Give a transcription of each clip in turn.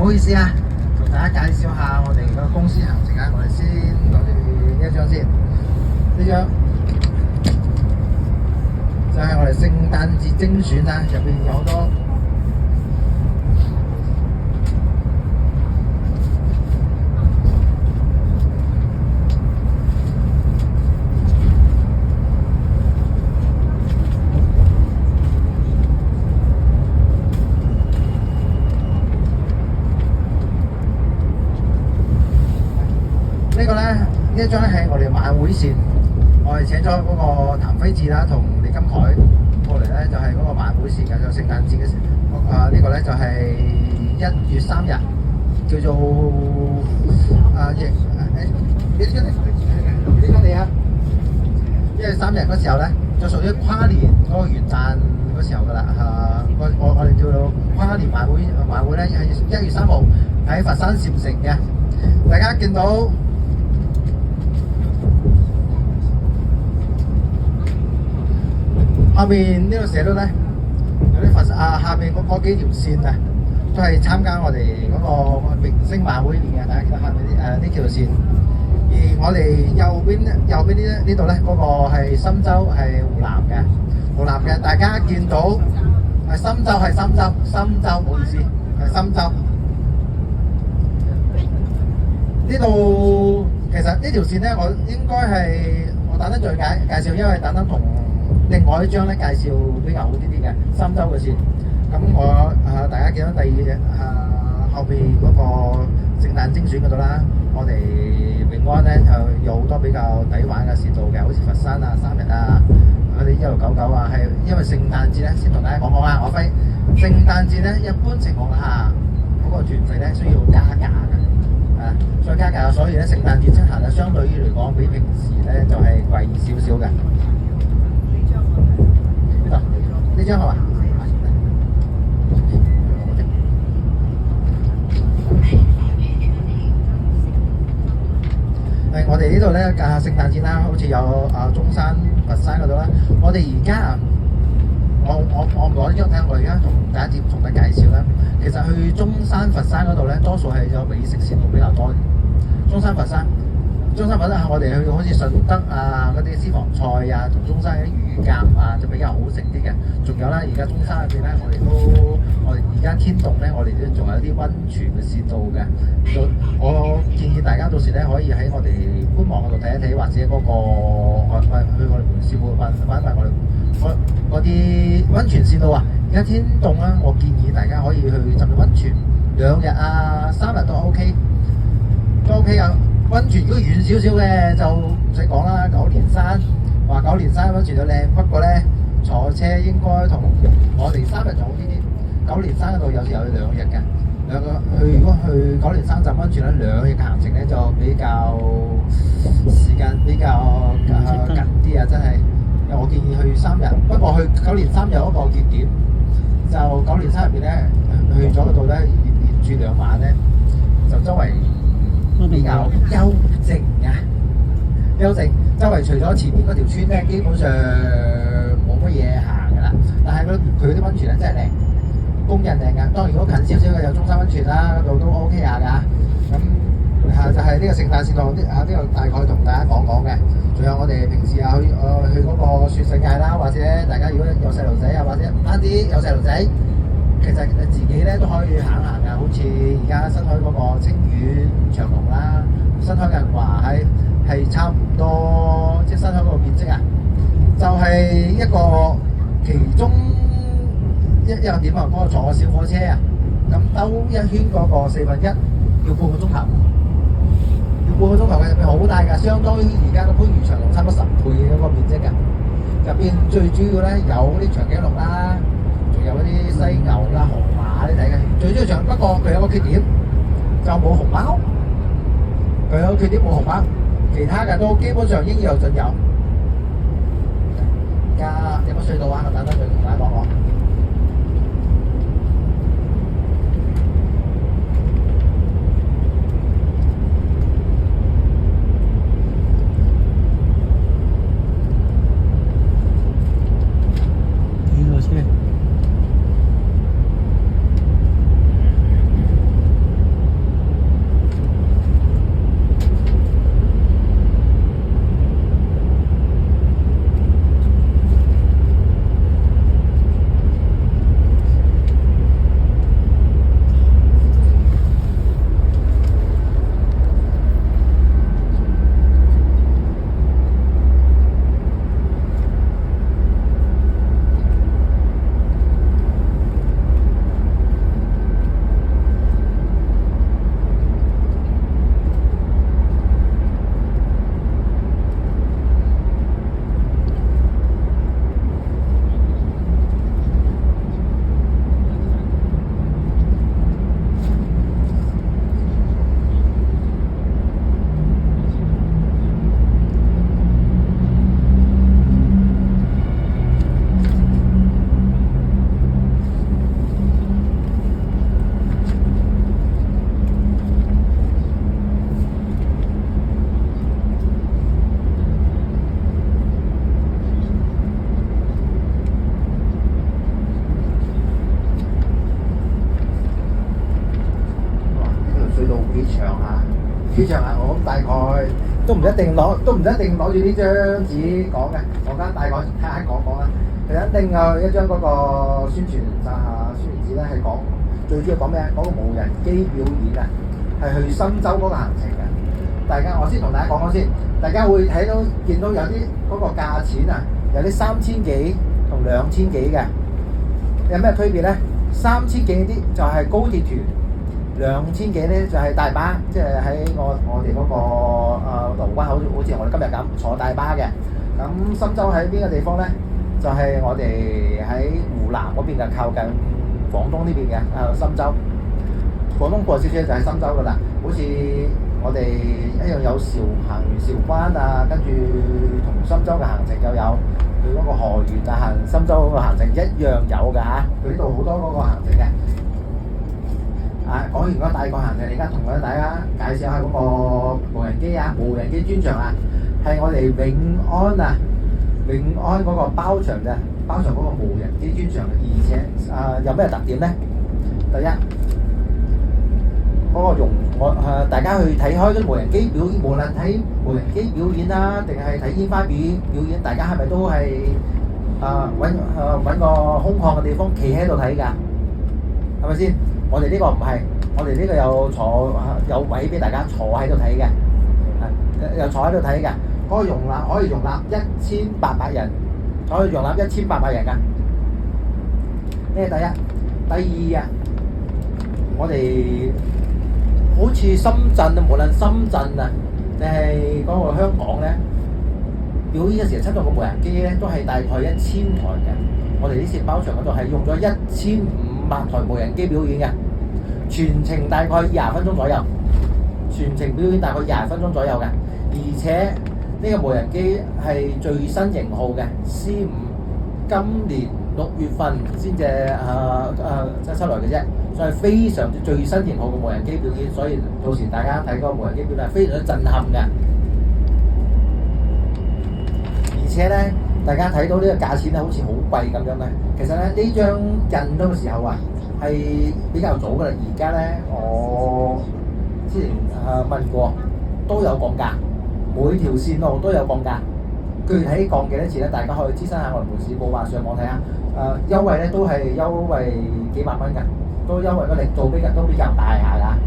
好意思啊，同大家介紹下我哋個公司行程啊。我哋先攞住呢一張先，呢張就係我哋聖誕節精選啊，入邊有好多。呢個咧，呢一張咧係我哋晚會線，我哋請咗嗰個譚輝智啦同李金凱過嚟咧，就係嗰個晚會線嘅，就聖誕節嘅時。呢個咧就係1月3日，叫做呢張你啊，1月3日嗰時候咧，就屬於跨年嗰個元旦嗰時候噶啦我哋叫做跨年晚會咧係1月3號喺佛山禪城嘅，大家見到。下面呢度寫到咧，有啲下面嗰幾條線啊，都係參加我哋嗰個明星晚會年嘅。大家見到下面呢條線，而我哋右邊呢度咧，嗰個係深州係湖南嘅。大家見到深圳係深圳，唔好意思，係深圳。呢度其實呢條線咧，我應該係我等陣再介紹，因為等等同。另外一張咧介紹比較好啲嘅深州嘅線，咁大家見到第二隻後邊嗰個聖誕精選嗰度啦，我哋永安咧就有好多比較抵玩嘅線路嘅，好似佛山啊、3日啊、嗰啲1699啊，係因為聖誕節咧，先同大家講講啊，我輝聖誕節咧一般情況下嗰個團費咧需要加價嘅，再加價，所以咧聖誕節出行咧相對於嚟講比平時咧就係貴少少嘅。呢張係嘛？我哋呢度咧聖誕節啦，好似有中山、佛山嗰度啦。我哋而家我唔攞呢張睇，我而家同大家介紹啦。其實去中山、佛山嗰度咧，多數係有美食線路比較多嘅。中山、佛山，我哋去好似順德啊嗰啲私房菜啊，同中山啲魚夾啊，就比較好食啲嘅。仲有啦，而家中山入邊咧，我哋而家天洞咧，我哋都仲有啲溫泉嘅線路嘅。我建議大家到時咧，可以喺我哋官網嗰度睇一睇，或者嗰個去我哋門市部揾翻我哋嗰啲溫泉線路啊。而家天洞咧，我建議大家可以去浸溫泉2日啊、3日都 OK，都 OK 啊。溫泉如果遠少少嘅就唔使講啦，九連山溫泉就靚，不過咧坐車應該同我哋3日就好啲啲。九連山嗰度有時有2日嘅，如果去九連山浸溫泉咧，2日嘅行程咧就比較時間比較緊啲啊，真係。我建議去3日，不過去九連山有一個缺點，就九連山入邊咧去咗嗰度咧連住2晚咧，就周圍比較幽靜啊，周圍除咗前面嗰條村咧，基本上冇乜嘢行噶啦。但係佢啲溫泉咧真係靚，公認靚噶。當然如果近少少嘅有中山溫泉啦，嗰度都 OK 下噶。咁就係呢個聖誕線路，呢個大概同大家講講嘅。仲有我哋平時去嗰個雪世界啦，或者大家如果有細路仔啊，或者唔單止有細路仔，其實自己咧都可以行噶。好似而家新開嗰個清遠長隆啦，新開嘅話係差唔多，即係新開嗰個面積啊，就係一個其中一個點啊。嗰個坐小火車啊，咁兜一圈嗰個1/4要半個鐘頭。半個鐘頭嘅，入邊好大㗎，相當於而家個番禺長隆差唔多10倍嗰個面積㗎。入邊最主要咧有啲長頸鹿啦，仲有嗰啲犀牛啦、河馬啲睇嘅。最主要不過佢有個缺點，就冇紅包。佢有個缺點冇紅包，其他嘅都基本上應有盡有。而家有個隧道啊，我等等再同大家講講。幾長啊？幾長啊？我大概都唔一定攞住呢張紙講嘅，我間大概睇下講啦。其實另外一張嗰個宣傳紙咧係講最主要講咩？講個無人機表演啊，係去深州嗰個行程嘅。我先同大家講先，大家會見到有啲嗰個價錢啊，有啲3000幾同2000幾嘅，有咩區別咧？3000幾啲就係高鐵團，2000幾咧就係大巴，即係喺我哋嗰個韶關好似我哋今日咁坐大巴嘅。咁深州喺邊個地方咧？就係我哋喺湖南嗰邊嘅，靠近廣東呢邊嘅深州。廣東過少少就係深州噶啦，好似我哋一樣有行韶關啊，跟住同深州嘅行程又有佢嗰個河源啊，行深州嗰個行程一樣有㗎嚇。佢呢度好多嗰個行程嘅。講完嗰個大概行程，而家同大家介紹下嗰個無人機啊，無人機專場啊，係我哋永安嗰個包場嗰個無人機專場，而且有咩特點咧？第一，嗰個大家去睇開啲無人機表演，無論睇無人機表演啦，定係睇煙花表演，大家係咪都係揾個空曠嘅地方企喺度睇㗎？係咪先？我哋呢個唔係，我哋呢個有位俾大家坐喺度睇嘅，又坐喺度睇嘅。嗰個可以容納1800人，可以容納1800人㗎。呢係第一。第二啊，我哋好似深圳啊，無論深圳啊定係嗰個香港咧，表演嘅時候出到個無人機咧，都係大概1000台嘅。我哋呢次包場嗰度係用咗1500台無人機表演嘅，全程大概20分鐘左右，全程表演大概20分鐘左右嘅，而且呢個無人機係最新型號嘅 C5，今年6月份先至出來嘅啫，所以非常之最新型號嘅無人機表演，所以到時大家睇嗰個無人機表演係非常之震撼嘅。而且咧，大家睇到呢個價錢咧，好似好貴咁樣咧。其實咧，呢張印咗嘅時候啊，係比較早㗎啦。而家咧，我之前問過都有降價。每條線路都有降價，具體降幾多錢咧？大家可以諮詢下我哋門市部啊，上網睇下。優惠咧都係優惠幾百蚊㗎，都優惠個力度都比較大下㗎。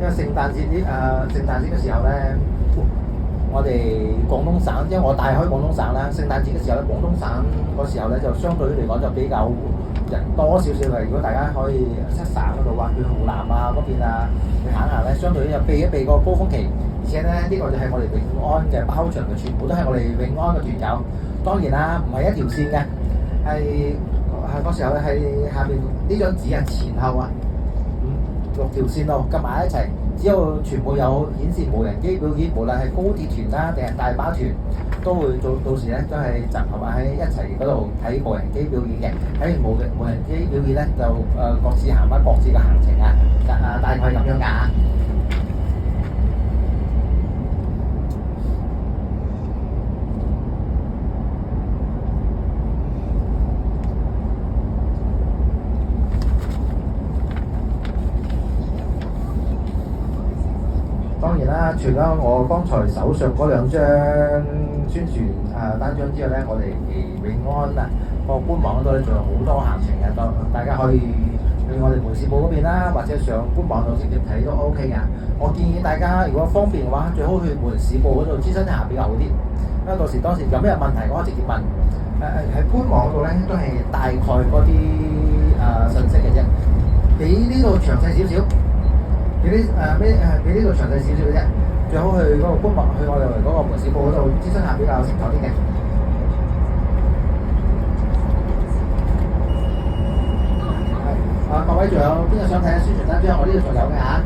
因為聖誕節嘅時候咧，我哋廣東省，因為我帶開廣東省啦，聖誕節嘅時候咧，廣東省嗰時候咧就相對嚟講就比較人多少少嘅。如果大家可以七省嗰度啊，去湖南啊嗰邊啊去行下咧，相對就避一避個高峰期。而且咧，呢個就係我哋永安嘅包場嘅，全部都係我哋永安嘅團友。當然啦，唔係一條線嘅，係嗰時候咧係下邊呢張紙啊，前後啊6條線路夾埋一齊，只要全部有顯示無人機表演，無論係高鐵團啦定係大巴團，都會到時咧都係集合喺一齊嗰度睇無人機表演嘅。睇完無人機表演咧，就各自行翻各自嘅行程啊，大概咁樣㗎。當然啦，除咗我剛才手上嗰兩張宣傳單張之外咧，我哋永安啊個官網嗰度咧仲有好多行程嘅，大家可以去我哋門市部嗰邊啦，或者上官網度直接睇都 OK 嘅。我建議大家如果方便嘅話，最好去門市部嗰度諮詢一下比較好啲，因為到時當時有咩問題，我可以直接問。喺官網嗰度咧都係大概嗰啲信息嘅啫，比呢度詳細少少。比呢度詳細少少嘅啫，最好去嗰個官網，去我哋嗰個門市部嗰度諮詢下比較清楚啲嘅。各位仲有邊個想睇下宣傳單張？我呢度仲有嘅嚇。